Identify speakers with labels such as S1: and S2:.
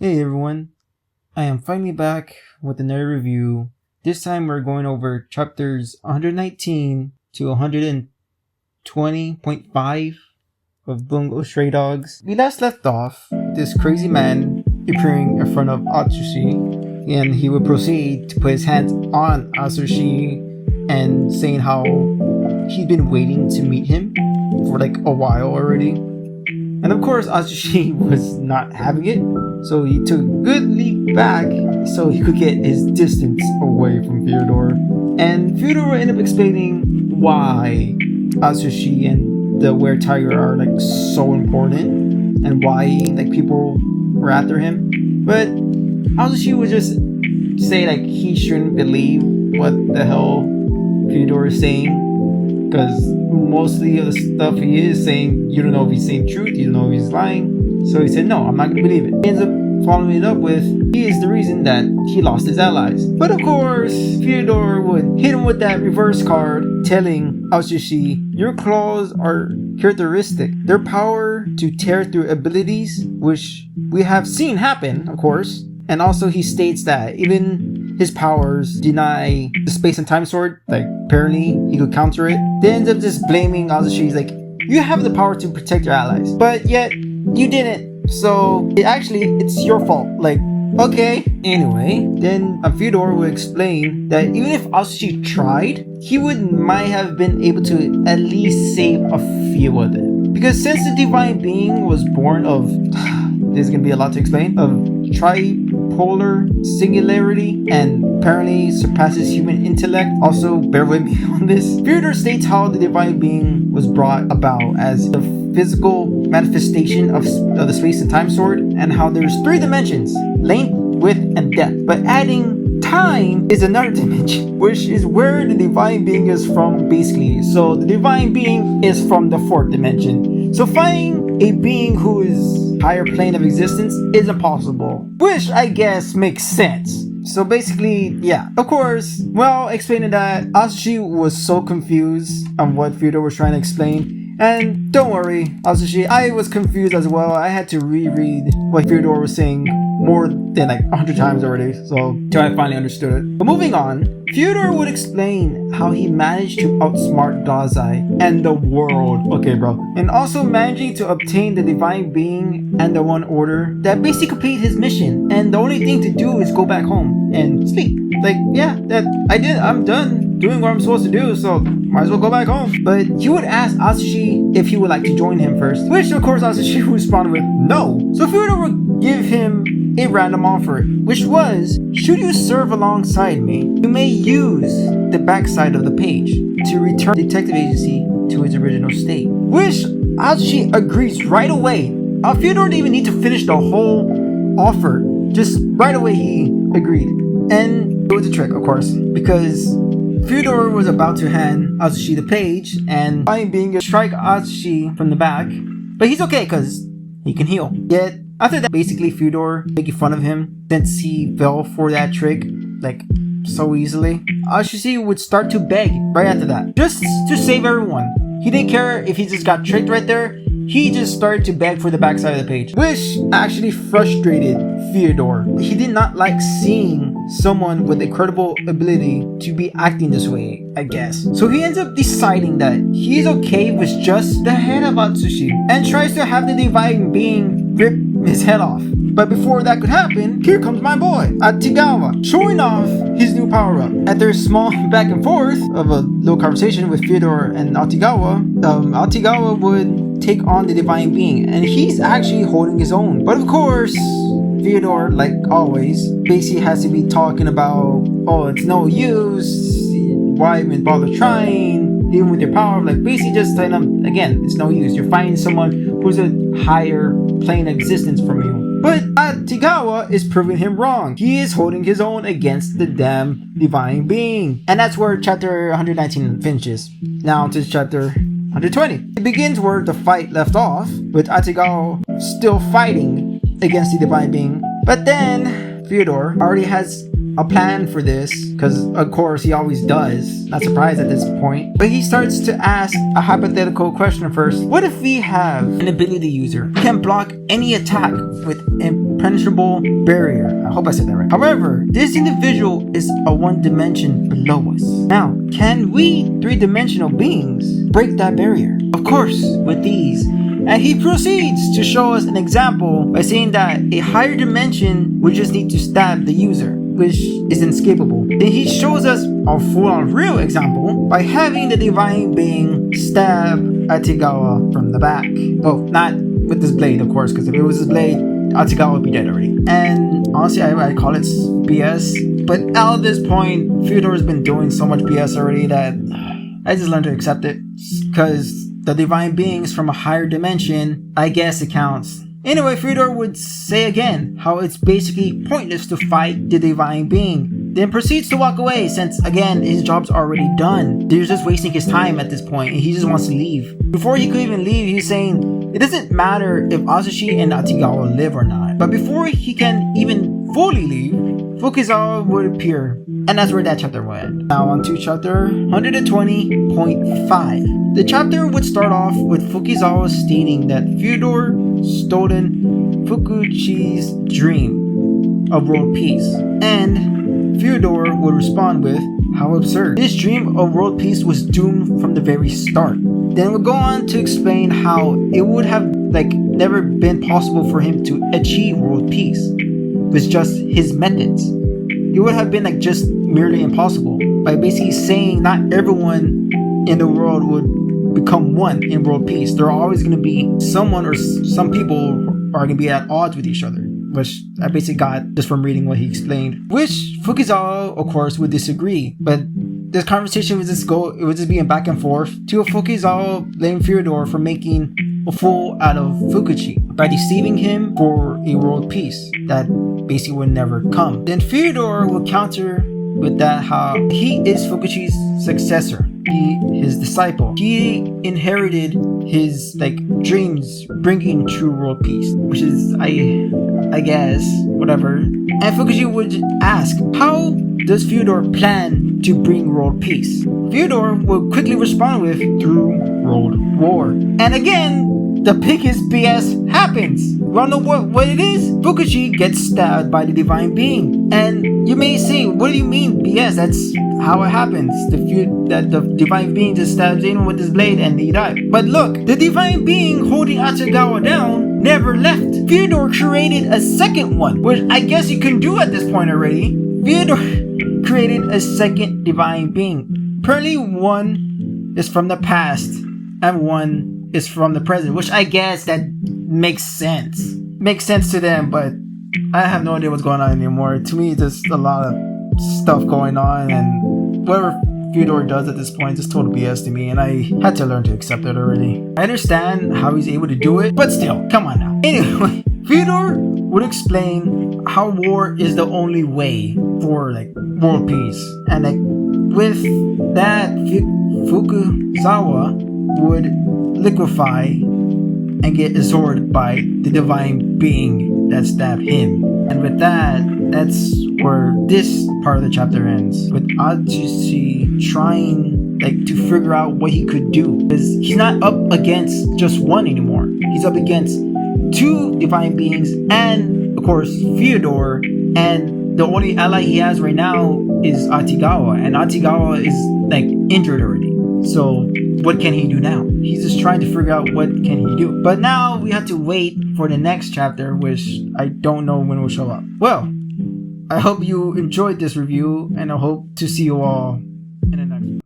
S1: Hey everyone, I am finally back with another review. This time we're going over chapters 119 to 120.5 of Bungo Stray Dogs. We last left off this crazy man appearing in front of Atsushi, and he would proceed to put his hands on Atsushi and saying how he'd been waiting to meet him for like a while already. And of course, Atsushi was not having it, so he took a good leap back so he could get his distance away from Fyodor. And Fyodor ended up explaining why Atsushi and the Were Tiger are like so important and why like people were after him. But Atsushi would just say like he shouldn't believe what the hell Fyodor is saying, because mostly of the stuff he is saying, you don't know if he's saying truth, you don't know if he's lying. So he said, no, I'm not going to believe it. He ends up following it up with, he is the reason that he lost his allies. But of course, Fyodor would hit him with that reverse card, telling Atsushi, your claws are characteristic. Their power to tear through abilities, which we have seen happen, of course. And also he states that even his powers deny the space and time sword, like apparently he could counter it. They end up just blaming Atsushi. He's like, you have the power to protect your allies, but yet you didn't. So it's your fault. Like, okay. Anyway, then Fyodor would explain that even if Atsushi tried, he might have been able to at least save a few of them. Because since the divine being was born of, there's gonna be a lot to explain, of tripolar singularity and apparently surpasses human intellect. Also, bear with me on this. Fyodor states how the divine being was brought about as the physical manifestation of the space and time sword, and how there's 3 dimensions: length, width, and depth. But adding time is another dimension, which is where the divine being is from, basically. So the divine being is from the 4th dimension. So finding a being who is higher plane of existence is impossible, which I guess makes sense. So basically, yeah. Of course, while explaining that, Atsushi was so confused on what Fyodor was trying to explain. And don't worry, Atsushi, I was confused as well. I had to reread what Fyodor was saying more than like 100 times already, so till I finally understood it. But moving on, Fyodor would explain how he managed to outsmart Dazai and the world. Okay, bro. And also managing to obtain the divine being and the one order that basically complete his mission. And the only thing to do is go back home and sleep. Like, yeah, I'm done doing what I'm supposed to do, so might as well go back home. But he would ask Atsushi if he would like to join him first, which of course Atsushi would respond with no. So Fyodor would give him a random offer, which was, should you serve alongside me, you may use the backside of the page to return the detective agency to its original state. Which Atsushi agrees right away. Fyodor didn't even need to finish the whole offer. Just right away he agreed. And it was a trick, of course, because Fyodor was about to hand Atsushi the page and being strike Atsushi from the back, but he's okay because he can heal. Yet after that, basically Fyodor making fun of him since he fell for that trick like so easily, Atsushi would start to beg right after that, just to save everyone. He didn't care if he just got tricked right there. He just started to beg for the backside of the page, which actually frustrated Fyodor. He did not like seeing someone with incredible ability to be acting this way, I guess. So he ends up deciding that he's okay with just the head of Atsushi and tries to have the divine being rip his head off. But before that could happen, here comes my boy, Atigawa, showing off his new power-up. After a small back and forth of a little conversation with Fyodor and Atigawa, Atigawa would take on the divine being, and he's actually holding his own. But of course, Fyodor, like always, basically has to be talking about, oh, it's no use, why even bother trying, even with your power, like basically just telling them, again, it's no use, you're finding someone who's a higher plane of existence from you. But Atigawa is proving him wrong. He is holding his own against the damn divine being. And that's where chapter 119 finishes. Now to chapter 120. It begins where the fight left off, with Atigawa still fighting against the divine being. But then Fyodor already has a plan for this, because of course he always does, not surprised at this point. But he starts to ask a hypothetical question first. What if we have an ability user who can block any attack with impenetrable barrier. I hope I said that right. However, this individual is a one dimension below us. Now, can we three-dimensional beings break that barrier? Of course, with ease. And he proceeds to show us an example by saying that a higher dimension would just need to stab the user, which is inescapable. Then he shows us a full-on real example by having the divine being stab Atigawa from the back. Well, not with this blade, of course, because if it was his blade, Atigawa would be dead already. And honestly, I call it BS. But at this point, Fyodor has been doing so much BS already that I just learned to accept it. Because the divine beings from a higher dimension, I guess it counts. Anyway, Fyodor would say again how it's basically pointless to fight the divine being, then proceeds to walk away since, again, his job's already done. They're just wasting his time at this point and he just wants to leave. Before he could even leave, he's saying it doesn't matter if Azushi and Atigawa live or not. But before he can even fully leave, Fukuzawa would appear. And that's where that chapter would end. Now on to chapter 120.5. The chapter would start off with Fukuzawa stating that Fyodor stolen Fukuchi's dream of world peace. And Fyodor would respond with, how absurd. This dream of world peace was doomed from the very start. Then we'll go on to explain how it would have never been possible for him to achieve world peace with just his methods. It would have been just merely impossible by basically saying not everyone in the world would become one in world peace. There are always going to be someone or some people are going to be at odds with each other, which I basically got just from reading what he explained, which Fukuzawa of course would disagree. But this conversation would just be a back and forth to Fukuzawa blaming Fyodor for making a fool out of Fukuchi by deceiving him for a world peace that basically would never come. Then Fyodor will counter with that how he is Fukuchi's successor, his disciple. He inherited his dreams bringing true world peace, which is I guess whatever. And Fukuchi would ask, how does Fyodor plan to bring world peace? Fyodor will quickly respond with, through world war. And again, the biggest BS happens. Wanna know what it is? Fukuchi gets stabbed by the divine being. And you may say, what do you mean BS? That's how it happens. The divine being just stabs anyone with his blade and he died. But look, the divine being holding Atigawa down never left. Fyodor created a second one, which I guess you can do at this point already. Fyodor created a second divine being. Apparently one is from the past and one is from the present, which I guess that makes sense. Makes sense to them, but I have no idea what's going on anymore. To me, there's a lot of stuff going on, and whatever Fyodor does at this point is total BS to me, and I had to learn to accept it already. I understand how he's able to do it, but still, come on now. Anyway, Fyodor would explain how war is the only way for world peace, and with that, Fukuzawa would liquefy and get absorbed by the divine being that stabbed him. And with that, that's where this part of the chapter ends, with Atsushi trying to figure out what he could do, because he's not up against just one anymore. He's up against two divine beings and of course Fyodor, and the only ally he has right now is Atigawa, and Atigawa is injured already. So what can he do now? He's just trying to figure out what can he do. But now we have to wait for the next chapter, which I don't know when it will show up. Well, I hope you enjoyed this review, and I hope to see you all in the next one.